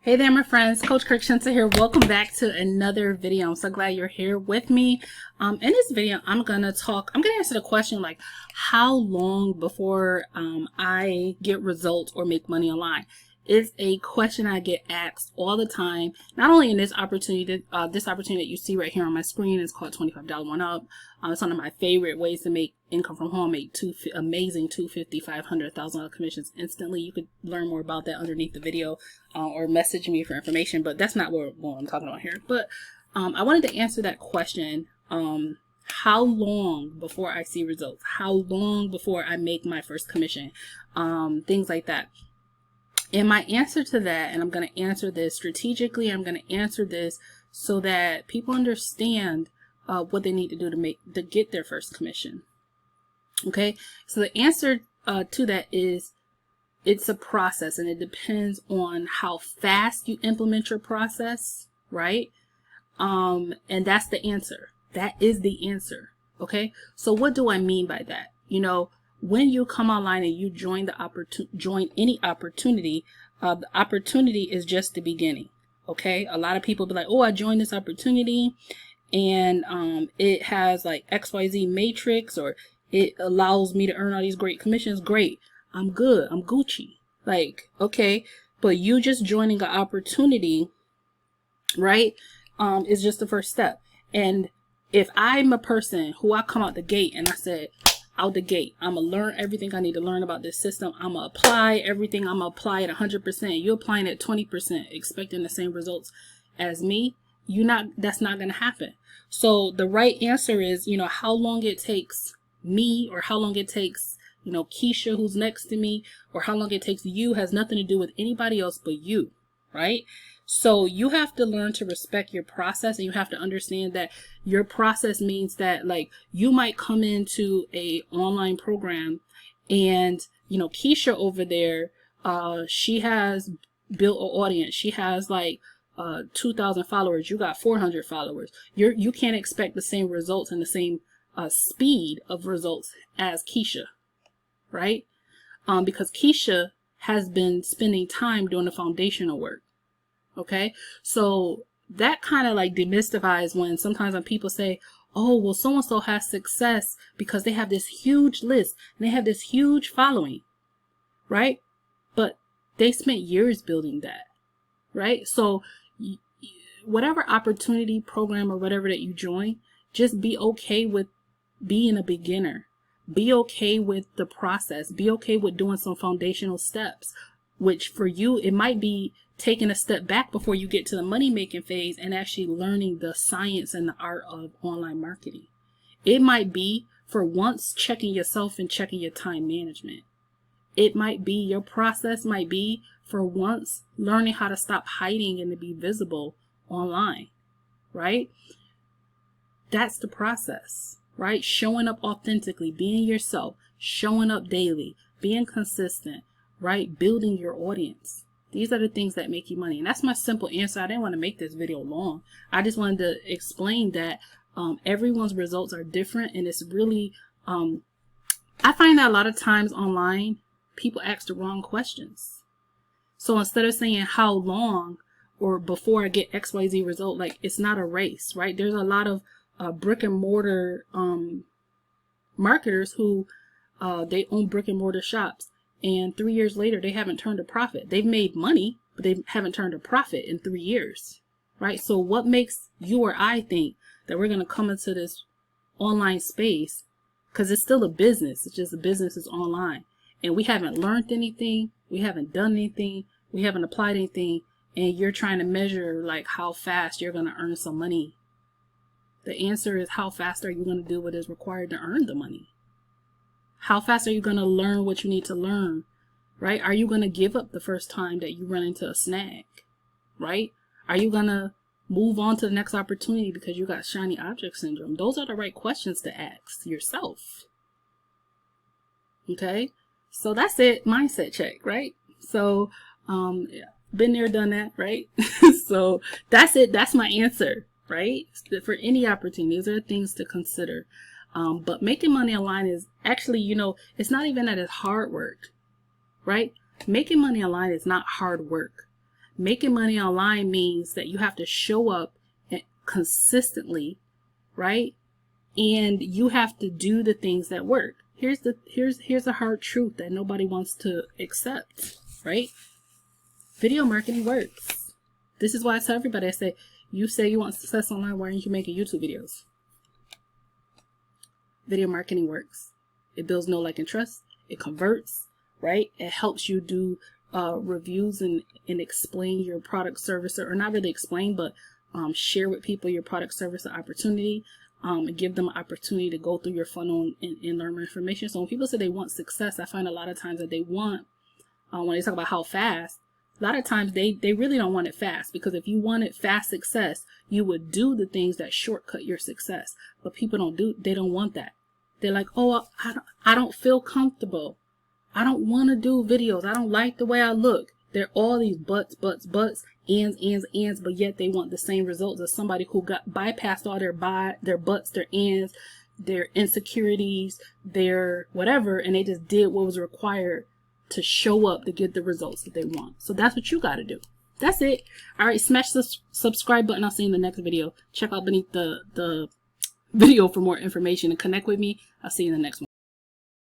Hey there, my friends. Coach Kirkshinta here. Welcome back to another video. I'm so glad you're here with me. In this video, I'm gonna answer the question like, how long before I get results or make money online? It's a question I get asked all the time. Not only in this opportunity, that you see right here on my screen is called $25 One Up. It's one of my favorite ways to make income from home, make amazing $250, $500, $1,000 commissions instantly. You could learn more about that underneath the video or message me for information, but that's not what I'm talking about here. But I wanted to answer that question. How long before I see results? How long before I make my first commission? Things like that. And my answer to that, and I'm going to answer this strategically, I'm going to answer this so that people understand what they need to do to get their first commission. Okay, so the answer to that is it's a process, and it depends on how fast you implement your process, right? And that's the answer. That is the answer. Okay, so what do I mean by that? You know, when you come online and you join any opportunity, the opportunity is just the beginning. Okay, a lot of people be like, oh, I joined this opportunity and it has like XYZ matrix, or it allows me to earn all these great commissions. Great, I'm good, I'm Gucci. Like, okay, but you just joining an opportunity, right, is just the first step. And if I'm a person who I come out the gate and I said, out the gate, I'm gonna learn everything I need to learn about this system, I'm gonna apply everything, I'm gonna apply it 100%, you're applying it 20%, expecting the same results as me, that's not gonna happen. So the right answer is, you know, how long it takes me, or how long it takes, you know, Keisha who's next to me, or how long it takes you has nothing to do with anybody else but you, right? So you have to learn to respect your process, and you have to understand that your process means that, like, you might come into a online program and, you know, Keisha over there, she has built an audience. She has like 2,000 followers. You got 400 followers. You can't expect the same results and the same speed of results as Keisha, right? Because Keisha has been spending time doing the foundational work. Okay, so that kind of like demystifies when people say, oh, well, so-and-so has success because they have this huge list and they have this huge following, right? But they spent years building that, right? So whatever opportunity, program, or whatever that you join, just be okay with being a beginner. Be okay with the process. Be okay with doing some foundational steps, which for you, it might be taking a step back before you get to the money making phase and actually learning the science and the art of online marketing. It might be for once checking yourself and checking your time management. It might be, your process might be for once learning how to stop hiding and to be visible online, right? That's the process, right? Showing up authentically, being yourself, showing up daily, being consistent, right? Building your audience. These are the things that make you money. And that's my simple answer. I didn't want to make this video long. I just wanted to explain that everyone's results are different. And it's really, I find that a lot of times online, people ask the wrong questions. So instead of saying how long or before I get XYZ result, like, it's not a race, right? There's a lot of brick and mortar marketers who they own brick and mortar shops. And 3 years later, they haven't turned a profit. They've made money, but they haven't turned a profit in 3 years, right? So what makes you or I think that we're going to come into this online space? Because it's still a business. It's just the business is online. And we haven't learned anything. We haven't done anything. We haven't applied anything. And you're trying to measure like how fast you're going to earn some money. The answer is, how fast are you going to do what is required to earn the money? How fast are you going to learn what you need to learn, right? Are you going to give up the first time that you run into a snag, right? Are you going to move on to the next opportunity because you got shiny object syndrome? Those are the right questions to ask yourself. Okay, so that's it. Mindset check, right? So, yeah, been there, done that, right? So that's it. That's my answer, right? For any opportunity, these are things to consider. But making money online is actually, you know, it's not even that it's hard work, right? Making money online is not hard work. Making money online means that you have to show up consistently, right? And you have to do the things that work. Here's a hard truth that nobody wants to accept, right? Video marketing works. This is why I tell everybody, I say, you say you want success online, why aren't you making YouTube videos? Video marketing works. It builds know, like, and trust. It converts, right? It helps you do reviews and explain your product, service, or not really explain, but share with people your product, service, or opportunity. Give them an opportunity to go through your funnel and learn more information. So when people say they want success, I find a lot of times that they want, when they talk about how fast, a lot of times they really don't want it fast, because if you wanted fast success, you would do the things that shortcut your success. But people they don't want that. They're like, oh, I don't feel comfortable. I don't want to do videos. I don't like the way I look. They're all these buts, ands, but yet they want the same results as somebody who got bypassed all their butts, their ands, their insecurities, their whatever, and they just did what was required to show up to get the results that they want. So that's what you got to do. That's it. All right, smash the subscribe button. I'll see you in the next video. Check out beneath the video for more information and connect with me. I'll see you in the next one.